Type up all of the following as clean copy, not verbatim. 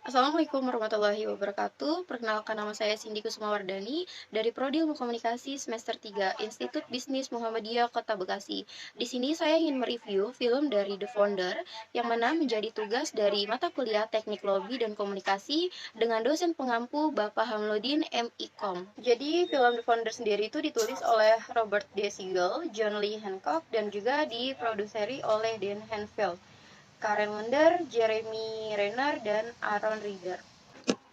Assalamualaikum warahmatullahi wabarakatuh. Perkenalkan, nama saya Cindy Kusumawardani dari Prodi Ilmu Komunikasi semester 3 Institut Bisnis Muhammadiyah Kota Bekasi. Di sini saya ingin mereview film dari The Founder yang mana menjadi tugas dari mata kuliah Teknik Lobby dan Komunikasi dengan dosen pengampu Bapak Hamluddin M.I.Com. Jadi film The Founder sendiri itu ditulis oleh Robert D. Siegel, John Lee Hancock, dan juga diproduseri oleh Dan Hanfield, Karen Wonder, Jeremy Renner, dan Aaron Rieder.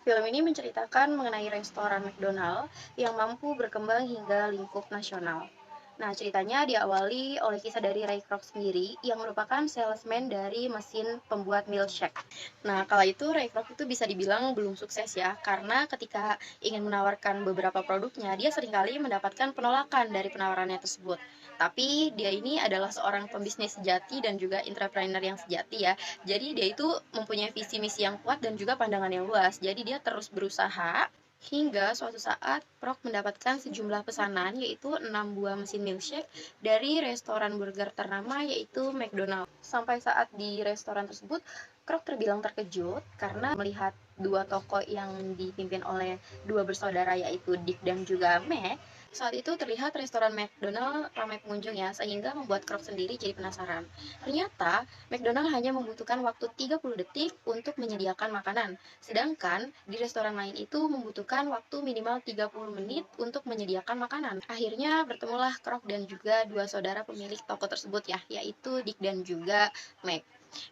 Film ini menceritakan mengenai restoran McDonald yang mampu berkembang hingga lingkup nasional. Nah, ceritanya diawali oleh kisah dari Ray Kroc sendiri yang merupakan salesman dari mesin pembuat milkshake. Nah, kala itu Ray Kroc itu bisa dibilang belum sukses ya, karena ketika ingin menawarkan beberapa produknya, dia seringkali mendapatkan penolakan dari penawarannya tersebut. Tapi dia ini adalah seorang pembisnis sejati dan juga entrepreneur yang sejati ya. Jadi dia itu mempunyai visi misi yang kuat dan juga pandangan yang luas. Jadi dia terus berusaha hingga suatu saat Prok mendapatkan sejumlah pesanan, yaitu 6 buah mesin milkshake dari restoran burger ternama yaitu McDonald. Sampai saat di restoran tersebut, Krok terbilang terkejut karena melihat dua toko yang dipimpin oleh dua bersaudara yaitu Dick dan juga Mac. Saat itu terlihat restoran McDonald ramai pengunjung ya, sehingga membuat Krok sendiri jadi penasaran. Ternyata McDonald hanya membutuhkan waktu 30 detik untuk menyediakan makanan, sedangkan di restoran lain itu membutuhkan waktu minimal 30 menit untuk menyediakan makanan. Akhirnya bertemulah Krok dan juga dua saudara pemilik toko tersebut ya, yaitu Dick dan juga Mac.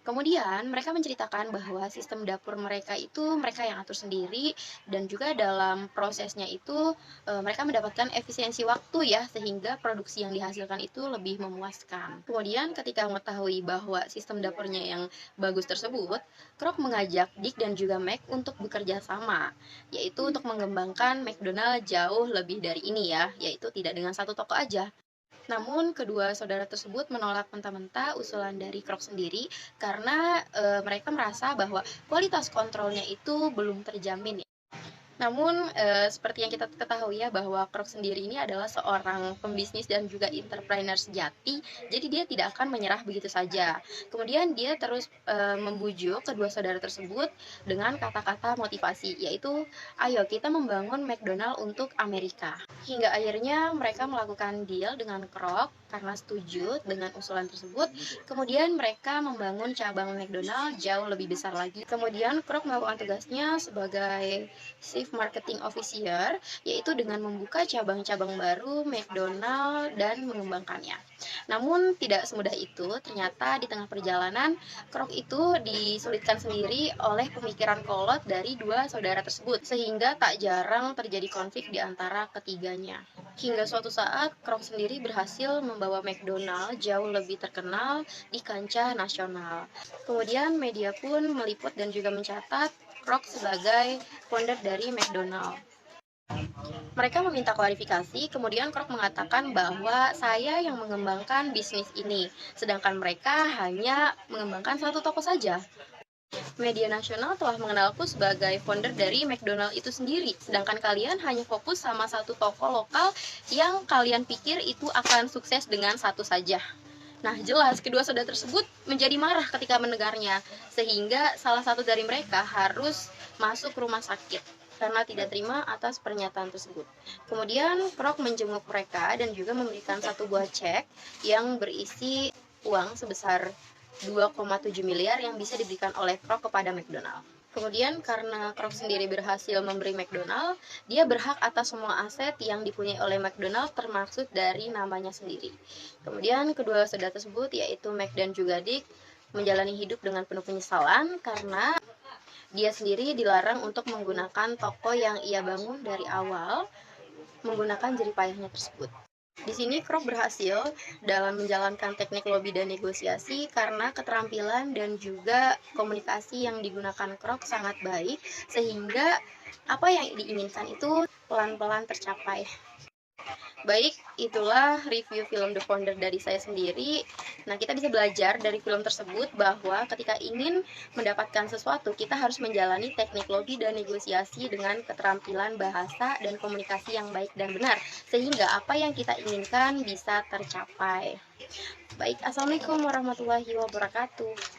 Kemudian mereka menceritakan bahwa sistem dapur mereka itu mereka yang atur sendiri, dan juga dalam prosesnya itu mereka mendapatkan efisiensi waktu ya, sehingga produksi yang dihasilkan itu lebih memuaskan. Kemudian ketika mengetahui bahwa sistem dapurnya yang bagus tersebut, Krok mengajak Dick dan juga Mac untuk bekerja sama, yaitu untuk mengembangkan McDonald jauh lebih dari ini ya, yaitu tidak dengan satu toko aja. Namun kedua saudara tersebut menolak mentah-mentah usulan dari Krok sendiri karena mereka merasa bahwa kualitas kontrolnya itu belum terjamin. Namun, seperti yang kita ketahui ya bahwa Krok sendiri ini adalah seorang pembisnis dan juga entrepreneur sejati, jadi dia tidak akan menyerah begitu saja. Kemudian dia terus membujuk kedua saudara tersebut dengan kata-kata motivasi, yaitu, "Ayo kita membangun McDonald untuk Amerika." Hingga akhirnya mereka melakukan deal dengan Krok karena setuju dengan usulan tersebut. Kemudian mereka membangun cabang McDonald jauh lebih besar lagi. Kemudian Krok melakukan tugasnya sebagai Chief Marketing Officer, yaitu dengan membuka cabang-cabang baru McDonald dan mengembangkannya. Namun tidak semudah itu, ternyata di tengah perjalanan Krok itu disulitkan sendiri oleh pemikiran kolot dari dua saudara tersebut, sehingga tak jarang terjadi konflik di antara ketiganya. Hingga suatu saat Krok sendiri berhasil membawa McDonald jauh lebih terkenal di kancah nasional. Kemudian media pun meliput dan juga mencatat Krok sebagai founder dari McDonald. Mereka meminta klarifikasi, kemudian Krok mengatakan bahwa saya yang mengembangkan bisnis ini, sedangkan mereka hanya mengembangkan satu toko saja. Media nasional telah mengenalku sebagai founder dari McDonald itu sendiri, sedangkan kalian hanya fokus sama satu toko lokal yang kalian pikir itu akan sukses dengan satu saja. Nah, jelas kedua saudara tersebut menjadi marah ketika mendengarnya, sehingga salah satu dari mereka harus masuk rumah sakit karena tidak terima atas pernyataan tersebut. Kemudian Krok menjenguk mereka dan juga memberikan satu buah cek yang berisi uang sebesar 2,7 miliar yang bisa diberikan oleh Krok kepada McDonald. Kemudian karena Krok sendiri berhasil memberi McDonald, dia berhak atas semua aset yang dipunyai oleh McDonald termasuk dari namanya sendiri. Kemudian kedua saudara tersebut yaitu Mac dan juga Dick menjalani hidup dengan penuh penyesalan karena dia sendiri dilarang untuk menggunakan toko yang ia bangun dari awal menggunakan jerih payahnya tersebut. Di sini Krok berhasil dalam menjalankan teknik lobby dan negosiasi karena keterampilan dan juga komunikasi yang digunakan Krok sangat baik, sehingga apa yang diinginkan itu pelan-pelan tercapai. Baik, itulah review film The Founder dari saya sendiri. Nah, kita bisa belajar dari film tersebut bahwa ketika ingin mendapatkan sesuatu, kita harus menjalani teknik lobby dan negosiasi dengan keterampilan bahasa dan komunikasi yang baik dan benar, sehingga apa yang kita inginkan bisa tercapai. Baik, Assalamualaikum warahmatullahi wabarakatuh.